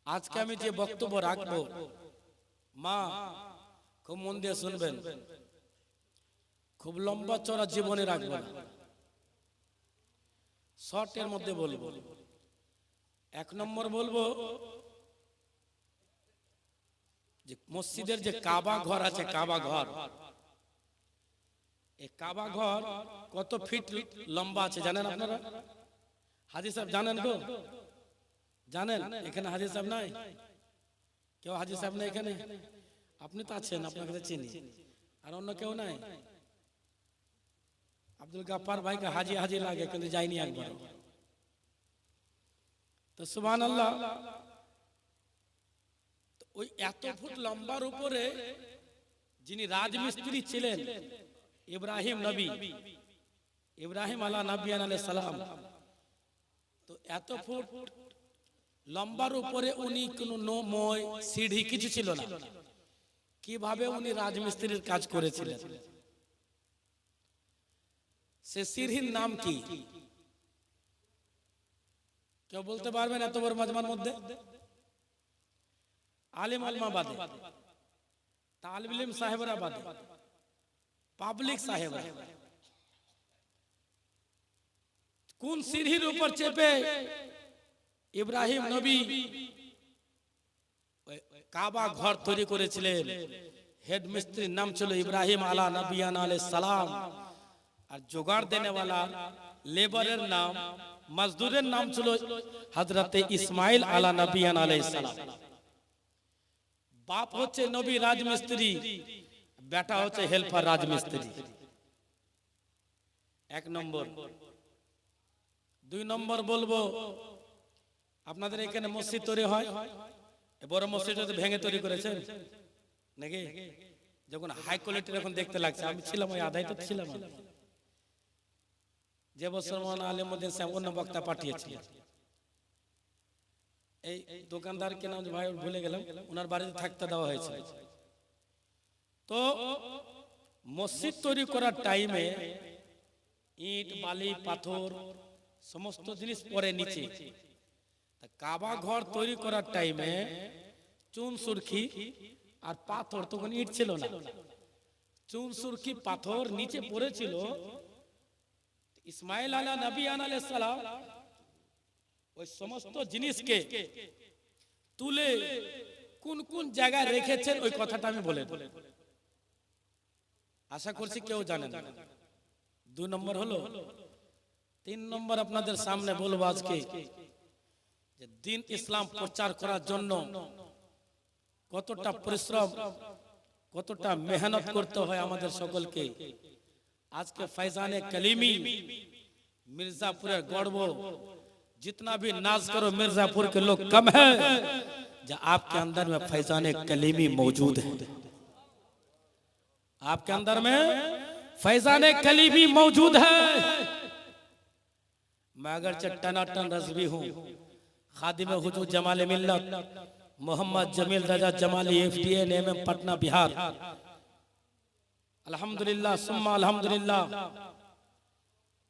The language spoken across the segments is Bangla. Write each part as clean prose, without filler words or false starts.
আজকে আমি যে বক্তব্য রাখবো মা খুব মন দিয়ে শুনবেন। খুব লম্বা চড়া জীবনে রাখবো না, শর্টের মধ্যে বলবো। এক নম্বর বলবো যে মসজিদের যে কাবা ঘর আছে, কাবা ঘর, এই কাবা ঘর কত ফিট লম্বা আছে জানেন আপনারা? হাজি সাহেব জানেন গো? জানেন? এখানে হাজি সাহেব নাই? কেউ হাজি সাহেব নাই এখানে? আপনি তো আছেন, আপনার কাছে চিনি। আর অন্য কেউ নাই? আব্দুল গাফফার ভাইকে হাজি হাজি লাগে, কিন্তু যায়নি একবার। তো সুবহানাল্লাহ, ওই এত ফুট লম্বার উপরে যিনি রাজমিস্ত্রি ছিলেন, ইব্রাহিম নবী, ইব্রাহিম আলা নবিয়ান আলাইহিস সালাম, তো এত ফুট লম্বার উপরে উনি কোনো মই সিঁড়ি কিছু ছিল না। কিভাবে উনি রাজমিস্ত্রির কাজ করেছিলেন? সে সিঁড়ির নাম কি কেউ বলতে পারবেন? এত বড় মাজমার মধ্যে আলিম আলমা বাদে, তালিব ইলম সাহেবরা বাদে, পাবলিক সাহেবরা কোন সিঁড়ির উপর চেপে ইব্রাহিম নবী কাবা ঘর তৈরি করেছিলেন? হেড মিস্ত্রির নাম ছিল ইব্রাহিম আলা নবিয়ান আলাইহিস সালাম, আর জোগাড় দেনেওয়ালা লেবারের নাম, মজদুরের নাম ছিল হযরতে ইসমাইল আলা নবিয়ান আলাইহিস সালাম। বাপ হচ্ছে নবী রাজমিস্ত্রি, বেটা হচ্ছে হেল্পার রাজমিস্ত্রি। এক নম্বর। দুই নম্বর বলবো, আপনাদের এখানে মসজিদ তৈরি হয়, বড় মসজিদ ভেঙে তৈরি করেছেন নাকি? যখন হাই কোয়ালিটির এখন দেখতে লাগছে, আমি ছিলাম ওই আদায় তো ছিলাম, যে বছর মাওলানা আলিমউদ্দিন সাহেব অন্য বক্তা পাঠিয়েছিলেন। এই দোকানদারকে নাম ভাই ভুলে গেলাম, ওনার বাড়িতে থাকতে দেওয়া হয়েছে। তো মসজিদ তৈরি করার টাইমে ইট বালি পাথর সমস্ত জিনিস পরে নিচে, কাবা ঘর তৈরি করার টাইমে চুন সুরকি আর পাথর, তখন ইট ছিল না, চুন সুরকি পাথর নিচে পড়েছিল। ইসমাইল আলা নবিয়ান আলাইহিস সালাম ওই সমস্ত জিনিসকে তুলে কোন কোন জায়গায় রেখেছেন ওই কথাটা আমি বলে দেব, আশা করছি কেউ জানেন না। দুই নম্বর হলো, তিন নম্বর আপনাদের সামনে বলবো আজকে যে দ্বীন ইসলাম প্রচার করার জন্য কতটা পরিশ্রম, কতটা মেহনত করতে হয় আমাদের সকলকে। আজকে फैजाने कलीमी मिर्जापुर गौरव, जितना भी नाज करो मिर्जापुर के लोग कम है, जो आपके अंदर में फैजाने कलीमी मौजूद है। आपके अंदर में फैजाने कलीमी मौजूद है। मैं अगर टनाटन रज़वी हूँ, खादिम हुजूर जमाल मिल्लत मोहम्मद जमील रजा जमाली, FTA NMM पटना बिहार, अल्हम्दुलिल्लाह सुम्मा अल्हम्दुलिल्लाह,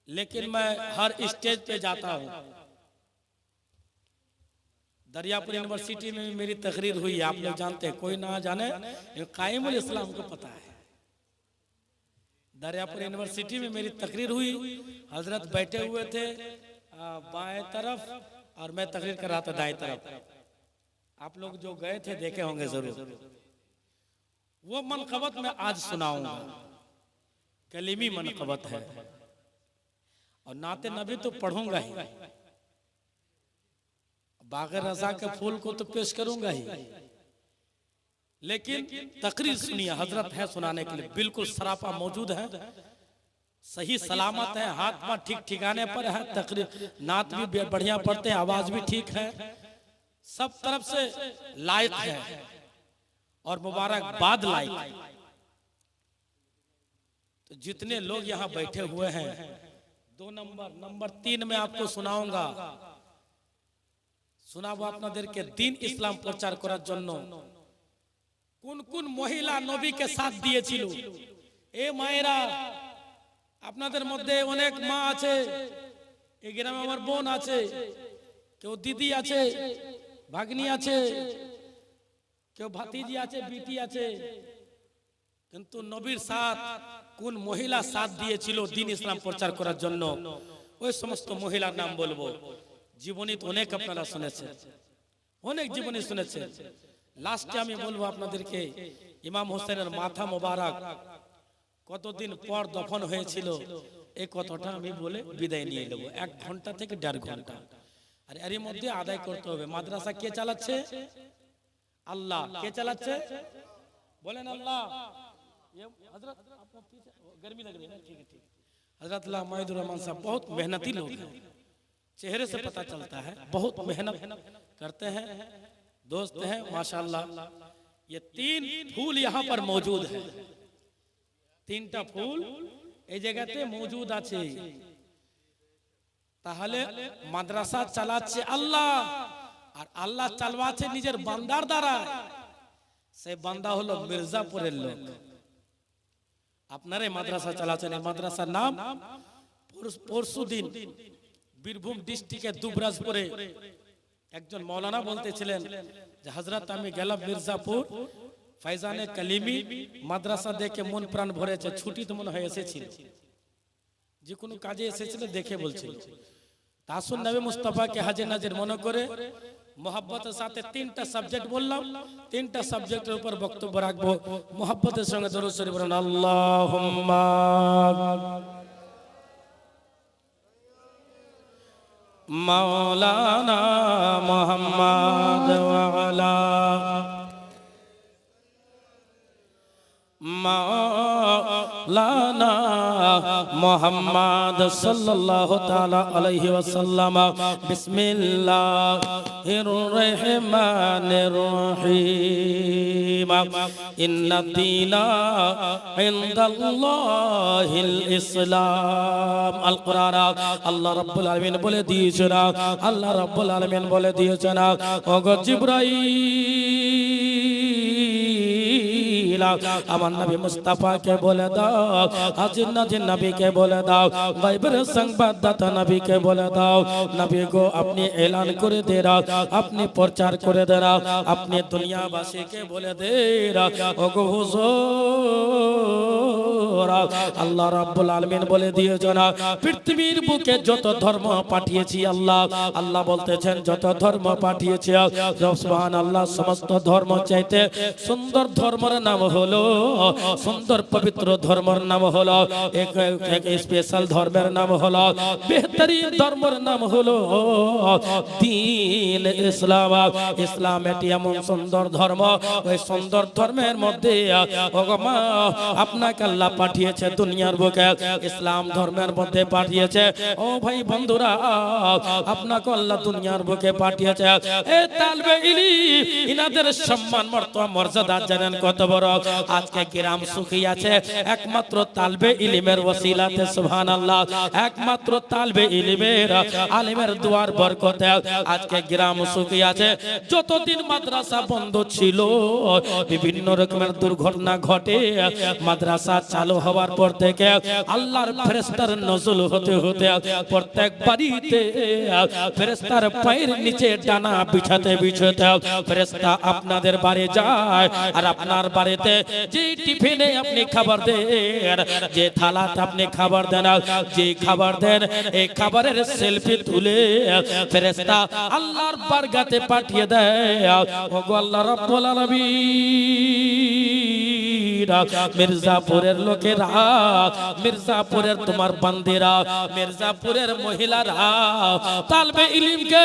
लेकिन मैं हर स्टेज पे जाता हूँ। दरियापुर यूनिवर्सिटी में भी मेरी तकरीर हुई, आप लोग जानते हैं, कोई ना जाने कायमुल इस्लाम को पता है। दरियापुर यूनिवर्सिटी में मेरी तकरीर हुई, हजरत बैठे हुए थे बाएं तरफ और मैं तकरीर कर रहा था दाएं तरफ। आप लोग जो गए थे देखे होंगे जरूर। वो मनकबत मैं आज सुनाऊंगा, कलीमी मनकबत है, और नाते नबी तो पढ़ूंगा ही, बाग़े रज़ा के फूल को तो पेश करूंगा ही, लेकिन तकरीर सुनिए। हजरत है सुनाने के लिए, बिल्कुल सरापा मौजूद है, सही सलामत है, हाथ पांव ठीक ठिकाने पर है, तकरीर नात भी बढ़िया पढ़ते हैं, आवाज भी ठीक है, सब तरफ से लायक है और मुबारकबाद लायक। तो जितने लोग यहाँ बैठे हुए हैं, दो नंबर 3 में आपको सुनाऊंगा, শোনাবো আপনাদেরকে দ্বীন ইসলাম প্রচার করার জন্য কোন কোন মহিলা নবীকে সাথ দিয়েছিল। এ মায়েরা, আপনাদের মধ্যে অনেক মা আছে, এই গ্রামে আমার বোন আছে, কেউ দিদি আছে, ভাগ্নি আছে, কেউ ভাতিজি আছে, বিটি আছে, কিন্তু নবীর সাথ কোন মহিলা সাথ দিয়েছিল দ্বীন ইসলাম প্রচার করার জন্য, ওই সমস্ত মহিলার নাম বলবো। জীবনী তো অনেক আপনারা শুনেছেন, অনেক জীবনী শুনেছেন। লাস্টে আমি বলবো আপনাদেরকে, ইমাম হোসেনের মাথা মোবারক কতদিন পর দফন হয়েছিল, এই কথাটা আমি বলে বিদায় নিয়ে নেব। 1 ঘন্টা থেকে 1.5 ঘন্টা। আর এর মধ্যে আদায় করতে হবে। মাদ্রাসা কে চালাচ্ছে? আল্লাহ। কে চালাচ্ছে বলেন? আল্লাহ। हजरत आपको पीछे गर्मी लग रही है ना? ठीक है, ठीक। हजरत अल्लाह माहिदुर रहमान साहब बहुत मेहनती लोग हैं, चेहरे से पता चलता है, बहुत मेहनत करते हैं, दोस्त हैं माशाल्लाह। ये 3 फूल यहाँ पर मौजूद है, 3টা ফুল এই জায়গাতে মौजूद আছে। তাহলে মাদ্রাসা চালাচ্ছে আল্লাহ, আর আল্লাহ চালাচ্ছে নিজের বান্দার দ্বারা। সেই বান্দা হলো মির্জাপুরের লোক। আপনারা মাদ্রাসা চালাচ্ছেন, এই মাদ্রাসার নাম পরশুদিন বীরভূম ডিস্ট্রিক্টের দুবরাজপুরে একজন মৌলানা বলতেছিলেন যে হযরত আমি গেলাম মির্জাপুর, ফাইজানে কালিমি মাদ্রাসা দেখে মন প্রাণ ভরেছে। ছুটি তো মনে হয় এসেছিল, যে কোনো কাজে এসেছিল দেখে বলছিল। তাসুন নবী মুস্তাফাকে হাজির নাজির মনে করে মোহাব্বতের সাথে 3টা সাবজেক্ট বললাম, 3টা সাবজেক্টের উপর বক্তব্য রাখবো। মোহাব্বতের সঙ্গে দরুদ শরীফ পড়ুন। আল্লাহুম্মা মাওলানা মুহাম্মদ ওয়া আলা মাওলানা মুহাম্মদ সাল্লাল্লাহু তাআলা আলাইহি ওয়াসাল্লাম। বিসমিল্লাহির রহমানির রহিম। ইন্নাদ দীনা ইনদাল্লাহিল ইসলাম। আল কোরআন আল্লাহ রাব্বুল আলামিন বলে দিয়েছেন, আল্লাহ রাব্বুল আলামিন বলে দিয়েছেন, ওগো জিবরাইল আমার নবী মুস্তাফাকে বলে দাও, হাজির নাজির নবীকে বলে দাও, গায়বের সংবাদদাতা নবীকে বলে দাও, নবী গো আপনি এলান করে দে দাও, আপনি প্রচার করে দে দাও, আপনি দুনিয়াবাসীকে বলে দে ওগো হুজুর আল্লাহ রাব্বুল আলামিন বলে দিয়েছেন পৃথিবীর বুকে যত ধর্ম পাঠিয়েছি আল্লাহ, আল্লাহ বলতেছেন যত ধর্ম পাঠিয়েছি সুবহানাল্লাহ, সমস্ত ধর্ম চাইতে সুন্দর ধর্মের নাম হলো, সুন্দর পবিত্র ধর্মের নাম হলো, এক স্পেশাল ধর্মের নাম হলো, বেহতরিন ধর্মের নাম হলো দ্বীন ইসলাম। ইসলাম এটি এমন সুন্দর ধর্ম, ওই সুন্দর ধর্মের মধ্যে ওগো আপনাকে আল্লাহ পাঠিয়েছে দুনিয়ার বুকে, ইসলাম ধর্মের মধ্যে পাঠিয়েছে। ও ভাই বন্ধুরা, আপনাকে আল্লাহ দুনিয়ার বুকে পাঠিয়েছে। এ তালবে ইলম ইনাদের সম্মান মর্যাদা জানেন কত বড়? আজকে গ্রাম সুখী আছে একমাত্র তালবে ইলমের ওসিলাতে। সুবহানাল্লাহ, একমাত্র তালবে ইলমের আলেমের দুয়ার বরকতে আজকে গ্রাম সুখী আছে। যতদিন মাদ্রাসা বন্ধ ছিল বিভিন্ন রকমের দুর্ঘটনা ঘটে, মাদ্রাসা চালু হওয়ার পর থেকে আল্লাহর ফেরেশতার নজুল হতে হতে প্রত্যেক বাড়িতে ফেরেশতার পায়ের নিচে ডানা বিছাতে বিছাতে ফেরেশতা আপনাদের বাড়ি যায়, আর আপনার বাড়িতে যে টিফিনে আপনি খাবার দেন, যে থালাতে আপনি খাবার দেন, যে খাবার দেন, এই খাবারের সেলফি তুলে ফেরেশতা আল্লাহর বারগাতে পাঠিয়ে দেয়। ওগো আল্লাহ রাব্বুল আলামিন, মির্জাপুরের লোকেরা, মির্জাপুরের তোমার বান্দিরা, মির্জাপুরের মহিলারা তালবে ইলমকে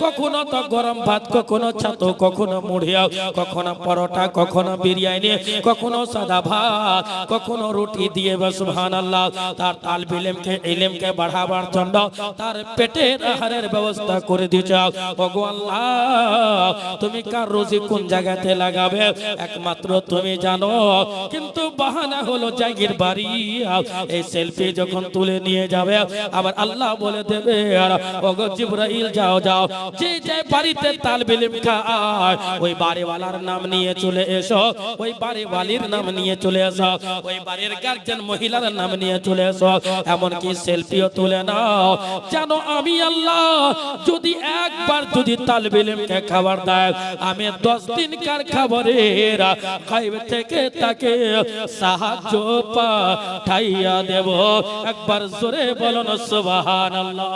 কখনো তো গরম ভাত, কখনো ছাতু, কখনো মুড়িয়া, কখনো পরোটা, কখনো বিরিয়ানি, কখনো সাদা ভাত, কখনো রুটি দিয়ে সুবহানাল্লাহ তার তালবে ইলমকে বাড়াবার জন্য তার পেটের আহারের ব্যবস্থা করে দিয়েছো। ওগো আল্লাহ, তুমি কার রুজি কোন জায়গাতে লাগাবে একমাত্র তুমি জানো। কিন্তু বাহানা হলো জাগির বাড়ি। এই সেলফি যখন তুলে নিয়ে যাবে আবার আল্লাহ বলে দেবে ওগো জিবরাইল যাও যাও, যে যে বাড়িতে তালবে ইলম খায় ওই বাড়িওয়ালার নাম নিয়ে চলে এসো, ওই বাড়িওয়ালির নাম নিয়ে চলে এসো, ওই বাড়ির গার্জেন মহিলার নাম নিয়ে চলে এসো, এমনকি সেলফিও তুলে নাও। জানো আমি আল্লাহ যদি একবার যদি তালবে ইলমকে খাবার দেয়, আমি 10 দিনকার খাবারের গায়ব থেকে তাকে সাহায্য পাঠাইয়া দেব। একবার জোরে বলুন সুবহানাল্লাহ।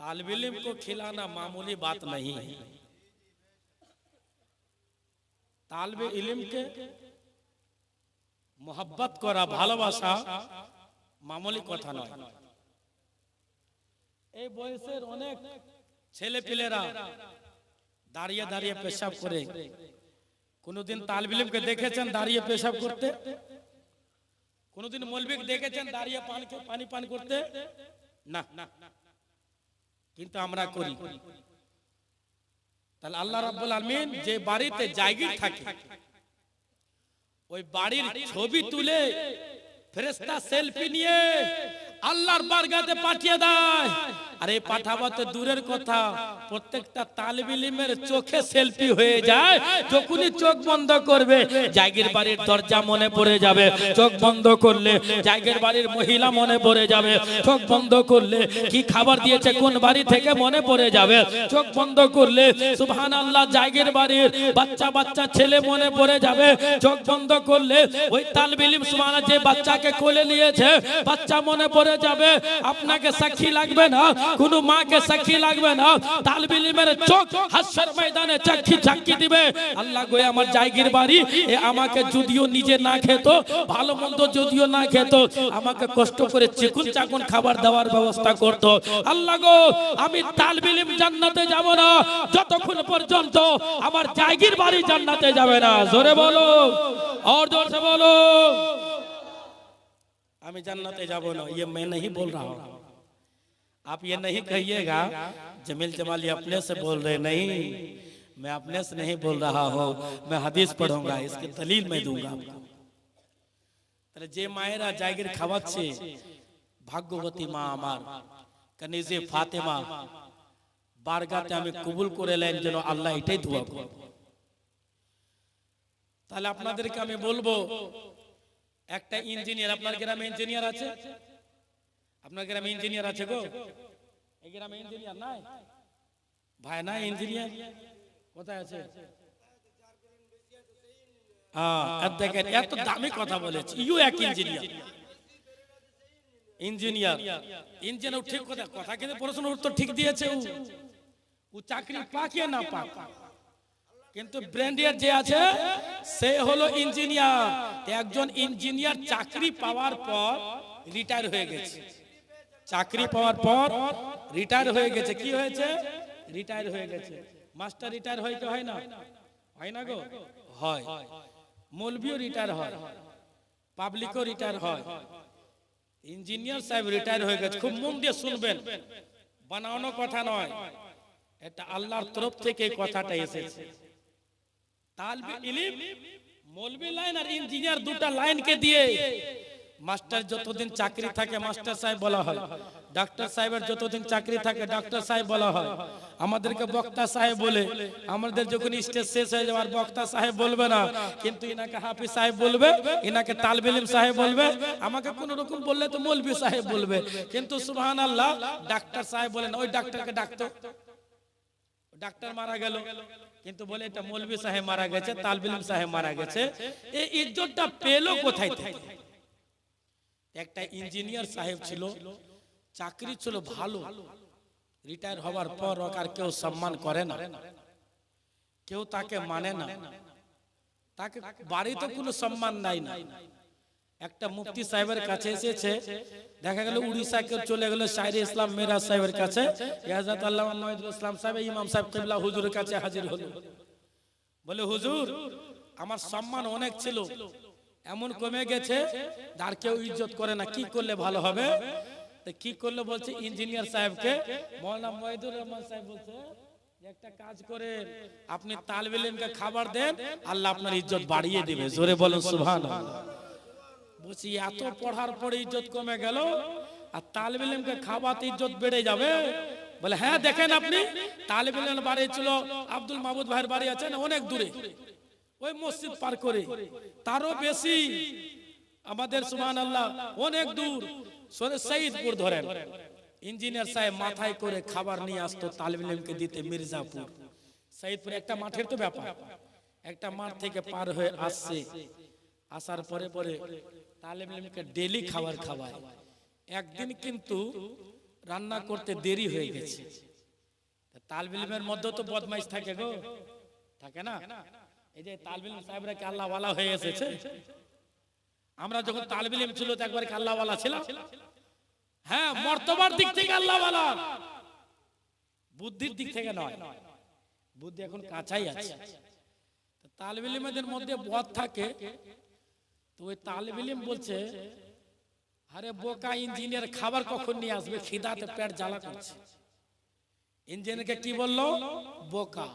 तालिब इल्म को खिलाना मामूली बात नहीं है। तालिब इल्म के मोहब्बत करा भालोबासा मामूली कथा नয়। এই বয়সের অনেক ছেলেপিলেরা দাঁড়িয়ে দাঁড়িয়ে পেশাব করে। কোনদিন তালিব ইলমকে দেখেছেন দাঁড়িয়ে পেশাব করতে? কোনদিন মৌলবীকে দেখেছেন দাঁড়িয়ে পানি পান করতে? না। কিন্তু আমরা করি। তাহলে আল্লাহ রাব্বুল আলামিন যে বাড়িতে জায়গির থাকে ওই বাড়ির ছবি তুলে ফেরেশতা সেলফি নিয়ে আল্লাহর বারগাতে পাঠিয়ে দেয়। আরে পাঠাবো তো দূরের কথা, প্রত্যেকটা তালিব ইলমের চোখে সেলফি হয়ে যায়। যখনই চোখ বন্ধ করবে জায়গির বাড়ির দরজা মনে পড়ে যাবে, চোখ বন্ধ করলে জায়গির বাড়ির মহিলা মনে পড়ে যাবে, চোখ বন্ধ করলে কি খাবার দিয়েছে কোন বাড়ি থেকে মনে পড়ে যাবে, চোখ বন্ধ করলে সুবহানাল্লাহ জায়গির বাড়ির বাচ্চা বাচ্চা ছেলে মনে পড়ে যাবে, চোখ বন্ধ করলে ওই তালিব ইলম সুবহানাল্লাহ যে বাচ্চাকে কোলে নিয়েছে বাচ্চা মনে পড়ে যাবে। আপনাকে সাক্ষী লাগবে না, কোন মাকে সাক্ষী লাগবে না, তালিব ইলমের চোখ হাসর ময়দানে সাক্ষী দিবে। আল্লাহ গো আমার জায়গির বাড়ি এ আমাকে যদিও নিজে না খেত, ভালো মন্দ যদিও না খেত, আমাকে কষ্ট করে চিকুন চাকুন খাবার দেওয়ার ব্যবস্থা করত। আল্লাহ গো আমি তালিব ইলম জান্নাতে যাব না যতক্ষণ পর্যন্ত আমার জায়গির বাড়ি জান্নাতে যাবে না। জোরে বলো, और जोर से बोलो। আমি জান্নাতে যাব না, ये मैं नहीं बोल रहा हूं। आप ये नहीं कहिएगा जमील जमाली अपने से बोल रहे, नहीं मैं अपने से नहीं बोल रहा हूं, मैं हदीस पढ़ूंगा, इसकी दलील मैं दूंगा आपको। তাহলে যে মায়েরা জায়গির খাওয়াচ্ছে ভাগ্যবতী মা আমার কনিজে ফাতেমা বারগাতে আমি কবুল করে নেন যেন আল্লাহ এটাই দোয়া করব। তাহলে আপনাদেরকে আমি বলবো একটা ইঞ্জিনিয়ার, আপনার গ্রামে ইঞ্জিনিয়ার আছে? আপনার গ্রামে ইঞ্জিনিয়ার আছে গো? এই গ্রামে ইঞ্জিনিয়ার নাই ভাই? না ইঞ্জিনিয়ার কোথায় আছে? দেখেন এত দামি কথা বলেছি, ইউ এক ইঞ্জিনিয়ার। ইঞ্জিনিয়ার ঠিক কথা কিন্তু প্রশ্নের উত্তর ঠিক দিয়েছে। ও চাকরি পাক না পাক, কিন্তু ব্র্যান্ডিয়ার যে আছে সে হলো ইঞ্জিনিয়ার। একজন ইঞ্জিনিয়ার চাকরি পাওয়ার পর রিটায়ার হয়ে গেছে, চাকরি পাওয়ার পর রিটায়ার হয়ে গেছে। কি হয়েছে? রিটায়ার হয়ে গেছে। মাস্টার রিটায়ার হয় কি হয় না? হয় না গো? হয়। মৌলভিও রিটায়ার হয়, পাবলিকও রিটায়ার হয়। ইঞ্জিনিয়ার সাহেব রিটায়ার হয়ে গেছে। খুব মন দিয়ে শুনবেন, বানানো কথা নয়, এটা আল্লাহর তরফ থেকে এই কথাটা এসেছে। তালিব ইলম মৌলভী লাইন আর ইঞ্জিনিয়ার দুটা লাইনকে দিয়ে মাস্টার যতদিন চাকরি থাকে মাস্টার সাহেব বলা হয়, ডাক্তার সাহেবের যতদিন চাকরি থাকে ডাক্তার সাহেব বলা হয়। আমাদেরকে বক্তা সাহেব বলে, আমাদের যখন স্টেজ শেষ হয়ে যাওয়ার বক্তা সাহেব বলবে না, কিন্তু ইনাকে হাফিজ সাহেব বলবে, ইনাকে তালিব ইলম সাহেব বলবে, আমাকে কোন রকম বললে তো মৌলভী সাহেব বলবে। কিন্তু সুবহানাল্লাহ ডাক্তার সাহেব বলেন, ওই ডাক্তারকে ডাকতো, ডাক্তার মারা গেল কিন্তু বলে এটা মৌলভী সাহেব মারা গেছে, তালিব ইলম সাহেব মারা গেছে। এই ইজ্জতটা পেলো কোথায় থেকে? একটা ইঞ্জিনিয়ার সাহেব ছিল, চাকরি ছিল ভালো, রিটায়ার হওয়ার পর আর কেউ সম্মান করে না, কেউ তাকে মানে না, তাকে বাড়িতে কোনো সম্মান নাই না। একটা মুফতি সাহেবের কাছে এসেছে, দেখা গেল উড়িষ্যা কেউ চলে গেল শায়রে ইসলাম মিরাজ সাহেবের কাছে, হযরত আল্লামা মুঈনুল ইসলাম সাহেব ইমাম সাহেব কিবলা হুজুরের কাছে হাজির হলো। বলে হুজুর আমার সম্মান অনেক ছিল, এমন কমে গেছে আর কেউ ইজ্জত করে না, কি করলে ভালো হবে? তো কি করলে বলছে ইঞ্জিনিয়ার সাহেবকে, মাওলানা মুঈনুর রহমান সাহেব বলছে একটা কাজ করে আপনি তালিবে ইলমকে খাবার দেন, আল্লাহ আপনার ইজ্জত বাড়িয়ে দিবে। জোরে বলুন সুবহানাল্লাহ। বলছি এত পড়ার পরে ইজ্জত কমে গেল, আর তালিবে ইলমকে খাওয়াতে ইজ্জত বেড়ে যাবে? বলে হ্যাঁ, দেখেন আপনি তালিবে ইলমের বাড়ি ছিল, আব্দুল মাহমুদ ভাইয়ের বাড়ি আছে না অনেক দূরে, ওই মসজিদ পার করে, তারও বেশি আমাদের সুবহানাল্লাহ অনেক দূর সৈয়দপুর ধরেন, ইঞ্জিনিয়ার সাহেব মাথায় করে খাবার নিয়ে আসতো তালিবে ইলমকে দিতে মির্জাপুর। সৈয়দপুর একটা মাঠের তো ব্যাপার, একটা মাঠ থেকে পার হয়ে আসছে, আসার পরে পরে তালিবে ইলমকে ডেলি খাবার খাওয়ায়। একদিন কিন্তু রান্না করতে দেরি হয়ে গেছে। তালিবে ইলমের মধ্যে তো বদমাইশ থাকে গো, থাকে না? এই যে তালিবে ইলম সাহেবরা কি আল্লাহ ওয়ালা হয়ে এসেছে? আমরা যখন তালিবে ইলম ছিল তো একবার কি আল্লাহ ওয়ালা ছিল? হ্যাঁ, মর্তবার দিক থেকে আল্লাহ ওয়ালা, বুদ্ধির দিক থেকে নয়। বুদ্ধি এখন কাঁচাই আছে। তালিবে ইলমদের মধ্যে বদ থাকে, তো ওই তালিবে ইলম বলছে, আরে বোকা ইঞ্জিনিয়ার খাবার কখন নিয়ে আসবে, খিদাতে পেট জ্বালা করছে। ইঞ্জিনিয়ারকে কি বললো? বোকা।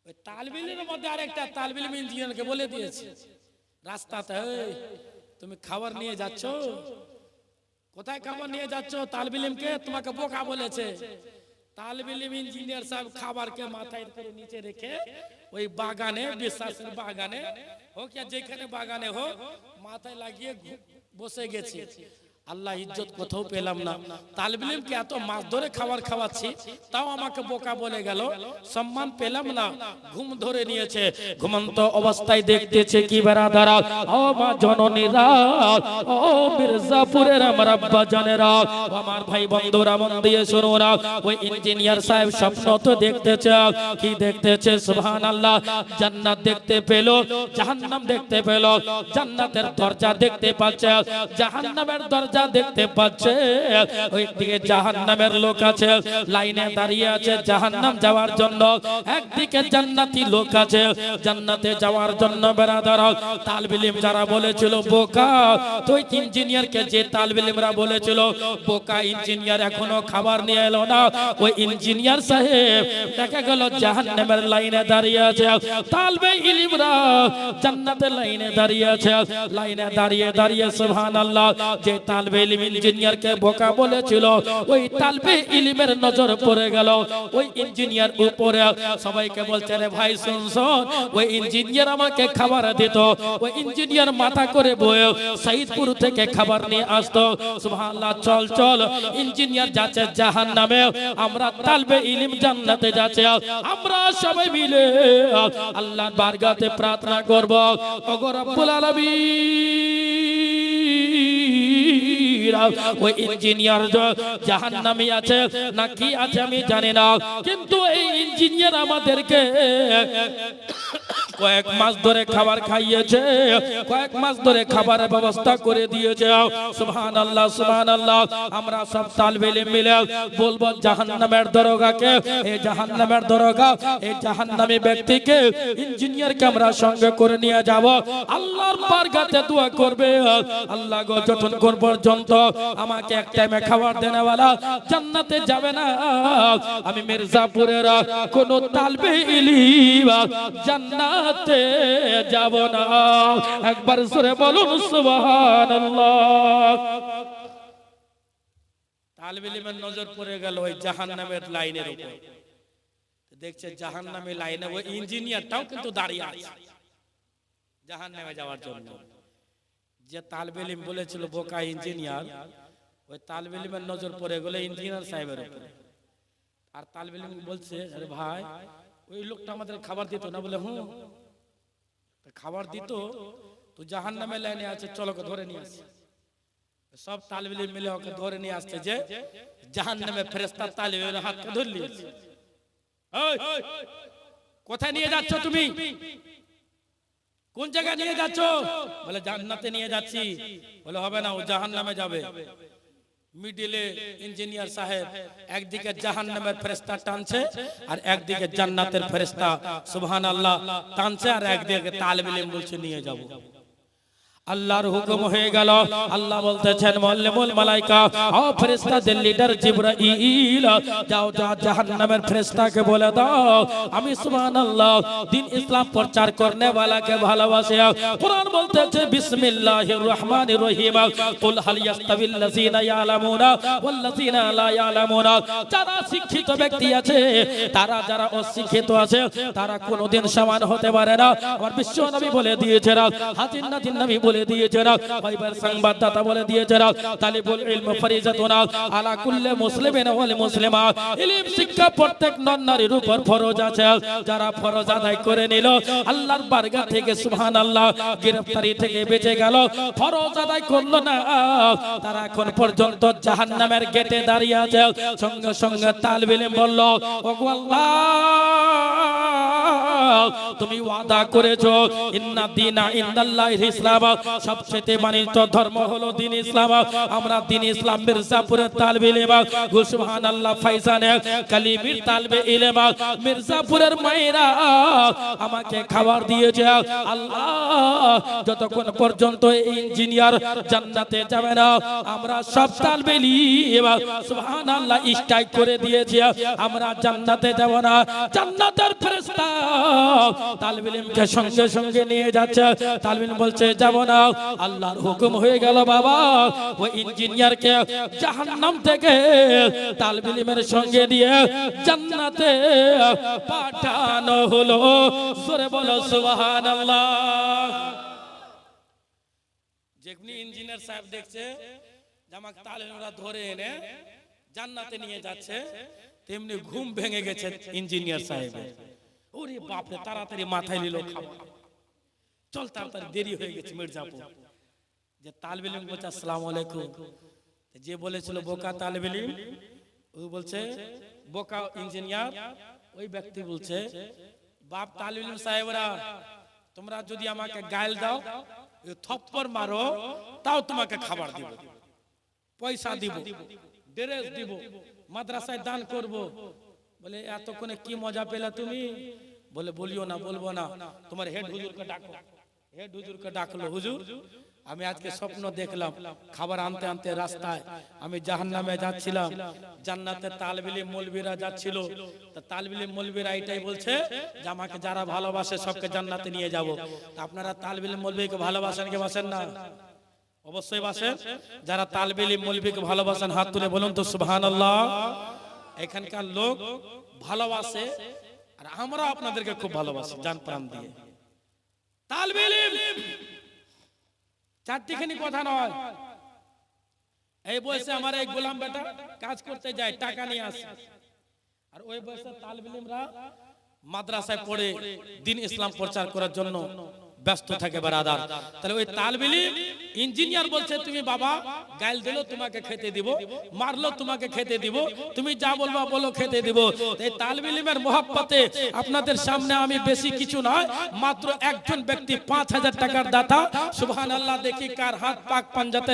ওই তালিবে ইলমের মধ্যে আরেকটা তালিবে ইলম ইঞ্জিনিয়ারকে বলে দিয়েছে রাস্তাতে, এই তুমি খাবার নিয়ে যাচ্ছ, কোথায় খাবার নিয়ে যাচ্ছ? তালিবে ইলমকে তোমাকে বোকা বলেছে। তালিবে ইলম ইঞ্জিনিয়ার সাহেব খাবারকে মাথায় করে নিচে রেখে ওই বাগানে, বিশ্বাসের বাগানে হোক या যেখানে বাগানে হোক, মাথায় লাগিয়ে বসে গেছে। আল্লাহ ইজ্জত কোথাও পেলাম না। তালিবে ইলমকে এত মাছ ধরে খাবার খাওয়াচ্ছি, তাও আমাকে বোকা বলে গেল, সম্মান পেলাম না। ঘুম ধরে নিয়েছে, ঘুমন্ত অবস্থায় দেখতেছে কি বেরাদারা, ও মা জননীরা, ও মির্জাপুরের আমার আব্বা জানেরা, আমার ভাই বন্ধুরা, মন দিয়ে শুনো না। ওই ইঞ্জিনিয়ার সাহেব স্বপ্ন তো দেখতেছে, কি দেখতেছে? সুবহানাল্লাহ। জান্নাত দেখতে পেল, জাহান্নাম দেখতে পেল। জান্নাতের দরজা দেখতে পাচ্ছে, জাহান্নামের দরজা দেখতে পাচ্ছে। ওই দিকে জাহান্নামের লোক আছে, লাইনে দাঁড়িয়ে আছে জাহান্নাম যাওয়ার জন্য, একদিকে জান্নাতি লোক আছে জান্নাতে যাওয়ার জন্য। বেরাদার, তালিবে ইলম যারা বলেছিল বোকা, তো ইঞ্জিনিয়ারকে যে তালিবে ইলমরা বলেছিল বোকা, ইঞ্জিনিয়ার এখনো খাবার নিয়ে এলো না। ওই ইঞ্জিনিয়ার সাহেব দেখা গেল জাহান্নামের লাইনে দাঁড়িয়ে আছে, তালিবে ইলমরা জান্নাতের লাইনে দাঁড়িয়ে আছে। লাইনে দাঁড়িয়ে দাঁড়িয়ে সুবহানাল্লাহ, যে তালিবে ইলম ইঞ্জিনিয়ারকে বোকা বলেছিল, ওই তালিবে ইলমের নজর পড়ে গেল ওই ইঞ্জিনিয়ার উপরে। সবাইকে বলছে, রে ভাই শুন শুন, ওই ইঞ্জিনিয়ার আমাকে খাবার দিত, ওই ইঞ্জিনিয়ার মাথা করে বয়ে সৈয়দপুর থেকে খাবার নিয়ে আসতো। সুবহানাল্লাহ। চল চল, ইঞ্জিনিয়ার যাচ্ছে জাহান্নামে, আমরা তালিবে ইলম জান্নাতে যাচ্ছে। আমরা সবাই মিলে আল্লাহর বারগাতে প্রার্থনা করব, ওগো রব্বুল আলামিন, ওই ইঞ্জিনিয়ার জাহান্নামে আছে নাকি আছে আমি জানি না, কিন্তু এই ইঞ্জিনিয়ার আমাদেরকে কয়েক মাস ধরে খাবার খাইয়েছে, কয়েক মাস ধরে খাবারের ব্যবস্থা করে দিয়েছে। সুবহানাল্লাহ সুবহানাল্লাহ। আমরা সব তালিবে ইলম মিলে বলবো জাহান্নামের দরগাকে, এই জাহান্নামের দরগা, এই জাহান্নামী ব্যক্তিকে, ইঞ্জিনিয়ারকে আমরা সঙ্গে করে নিয়ে যাব, আল্লাহর বারগাতে দোয়া করবে, আল্লাহ গো যতক্ষণ পর্যন্ত আমাকে এক টাইমে খাবার দেনেওয়ালা জান্নাতে যাবে না, আমি মির্জাপুরের কোন তালিবে ইলম জান্নাতে যাব না। একবার জোরে বলুন সুবহানাল্লাহ। তালিবে ইলমের নজর পড়ে গেল ওই জাহান্নামের লাইনের উপর। দেখছে জাহান্নামের লাইনে ওই ইঞ্জিনিয়ারটাও কিন্তু দাঁড়িয়ে আছে জাহান্নামে যাওয়ার জন্য। যে তালিবে ইলম বলেছিল বোকা ইঞ্জিনিয়ার, ওই তালিবে ইলমের নজর পড়ে গেল ইঞ্জিনিয়ার সাহেবের উপরে। আর তালিবে ইলম বলছে, আরে ভাই, ওই লোকটা আমাদের খাবার দিত না? বলে হুঁ, খাবার দিত তো জাহান্নামের লাইনে আছে, চলো ওকে ধরে নিয়ে আসি। সব তালিবে ইলম মিলে ওকে ধরে নিয়ে আসছে, যে জাহান্নামে ফেরেশতা তালিবে ইলমের হাতকে ধরে নিয়েছে। ওই কোথায় নিয়ে যাচ্ছ তুমি? কোন জায়গায় নিয়ে যাচ্ছ? বলে জান্নাতে নিয়ে যাচ্ছি। বলে হবে না, ও জাহান্নামে যাবে। মিডিলে ইঞ্জিনিয়ার সাহেব একদিকে জাহান্নামের ফেরেশতা টানছে, আর একদিকে জান্নাতের ফেরেশতা সুবহানাল্লাহ টানছে, আর একদিকে তালিবে ইলম বলছে নিয়ে যাব। আল্লাহর হুকুম হয়ে গেল। আল্লাহ বলতেছেন মুআল্লিমুল মালায়েকা, ও ফেরেশতাদের লিডার জিবরাইল, যাও যাও জাহান্নামের ফেরেশতাকে বলে দাও আমি সুবহানাল্লাহ দ্বীন ইসলাম প্রচার করনে वालाকে ভালোবাসি। কুরআন বলতেছে বিসমিল্লাহির রহমানির রহিম, কুল হাল ইয়াস্তাবিল লাযিনা ইয়ালামুনা ওয়াল লাযিনা লা ইয়ালামুনা। যারা শিক্ষিত ব্যক্তি আছে তারা যারা অশিক্ষিত আছে তারা কোনোদিন সমান হতে পারে না। আমার বিশ্ব নবী বলে দিয়েছেন, হাজির নাজির নবী বলে দিয়েছেন, বাইবেল সংবাদদাতা বলে দিয়েছেন, তালিবুল ইলম ফরিজাতুন আলা কুল্লি মুসলিমিন ওয়াল মুসলিমা। ইলম শিক্ষা প্রত্যেক নর নারীর উপর ফরজ আছে। যারা ফরজ আদায় করে নিল আল্লাহর বারগাহ থেকে সুবহানাল্লাহ গ্রেফতারি থেকে বেঁচে গেল, ফরজ আদায় করলো না, তারা এখন পর্যন্ত জাহান্নামের গেটে দাঁড়িয়ে আছে। সঙ্গে সঙ্গে তালিব ইলম বলল, ওগো আল্লাহ তুমি ওয়াদা করেছো ইন্না দীনা ইনদাল্লাহিল ইসলাম, সবচেয়ে মানিত ধর্ম হলো দ্বীন ইসলাম। আমরা দ্বীন ইসলাম মির্জাপুরের তালিবে ইলম, সুবহানাল্লাহ ফাইজানে কালিমির তালিবে ইলম মির্জাপুরের মায়েরা আমাকে খাবার দিয়েছে। আল্লাহ যতক্ষণ পর্যন্ত ইঞ্জিনিয়ার জান্নাতে যাবে না আমরা সব তালিবে ইলম সুবহানাল্লাহ স্ট্রাইক করে দিয়েছি, আমরা জান্নাতে যাব না। জান্নাতের ফেরেশতা তালিবে ইলমকে সঙ্গে সঙ্গে নিয়ে যাচ্ছে। তালিবে ইলম বলছে যাব না। আল্লাহর হুকুম হয়ে গেল বাবা ওই ইঞ্জিনিয়ারকে জাহান্নাম থেকে তালিবে ইলমের সঙ্গে দিয়ে জান্নাতে পাঠানো হলো। জোরে বলো সুবহানাল্লাহ। যেমনি ইঞ্জিনিয়ার সাহেব দেখছে জামাক তালিবে ইলমরা ধরে এনে জান্নাতে নিয়ে যাচ্ছে, তেমনি ঘুম ভেঙে গেছে ইঞ্জিনিয়ার সাহেবের। ওরে বাপ রে, তাড়াতাড়ি মাথায় নিল খাবার, চল তাড়াতাড়ি, দেরি হয়ে গেছে মির্জাপুর। যে তালিবে ইলম বলছে আসসালামু আলাইকুম, যে বলেছিল বোকা তালিবে ইলম, ও বলছে বোকা ইঞ্জিনিয়ার। ওই ব্যক্তি বলছে বাপ তালিবে ইলম সাহেবরা, তোমরা যদি আমাকে গাল দাও থপ্পড় মারো তাও তোমাকে খাবার দিব, পয়সা দিব, ড্রেস দিব, মাদ্রাসায় দান করব। বলে এতক্ষণে কি মজা পেলা তুমি? বলে বলিও না, বলবো না, তোমার হেড হুজুরকে ডাকো। হেড হুজুরকে ডাকলো, হুজুর আমি আজকে স্বপ্ন দেখলাম, খাবার আনতে আনতে রাস্তায় আমি জাহান্নামে যাচ্ছিলাম, জান্নাতে তালিবে ইলম মৌলবীরা যাচ্ছিল, তা তালিবে ইলম মৌলবীরা এটাই বলছে যে আমাকে যারা ভালোবাসে সবকে জান্নাতে নিয়ে যাব। তা আপনারা তালিবে ইলম মৌলবীকে ভালোবাসেন কি বাসেন না? অবশ্যই বাসেন। যারা তালিবে ইলম মৌলবীকে ভালোবাসেন হাত তুলে বলুন তো সুবহানাল্লাহ। এখানকার লোক ভালোবাসে আর আমরা আপনাদেরকে খুব ভালোবাসি জান প্রাণ দিয়ে। তালিবে ইলম চারটিখানি কথা নয়। এই বয়সে আমার এই গোলাম বেটা কাজ করতে যায়, টাকা নিয়ে আসে, আর ওই বয়সে তালিবে ইলমরা মাদ্রাসায় পড়ে দ্বীন ইসলাম প্রচার করার জন্য ব্যস্ত থাকে বারাদার। তাহলে ওই তালিবে ইলম ইঞ্জিনিয়ার বলছে তুমি বাবা গাল দিলো তোমাকে খেতে দিব, মারলো তোমাকে খেতে দিব, তুমি যা বলবা বলো খেতে দিব। এই তালিবে ইলমের মহব্বতে আপনাদের সামনে আমি বেশি কিছু নয়, মাত্র একজন ব্যক্তি ৫,০০০ টাকার দাতা। সুবহানাল্লাহ, দেখি কার হাত পাক পাঞ্জাতে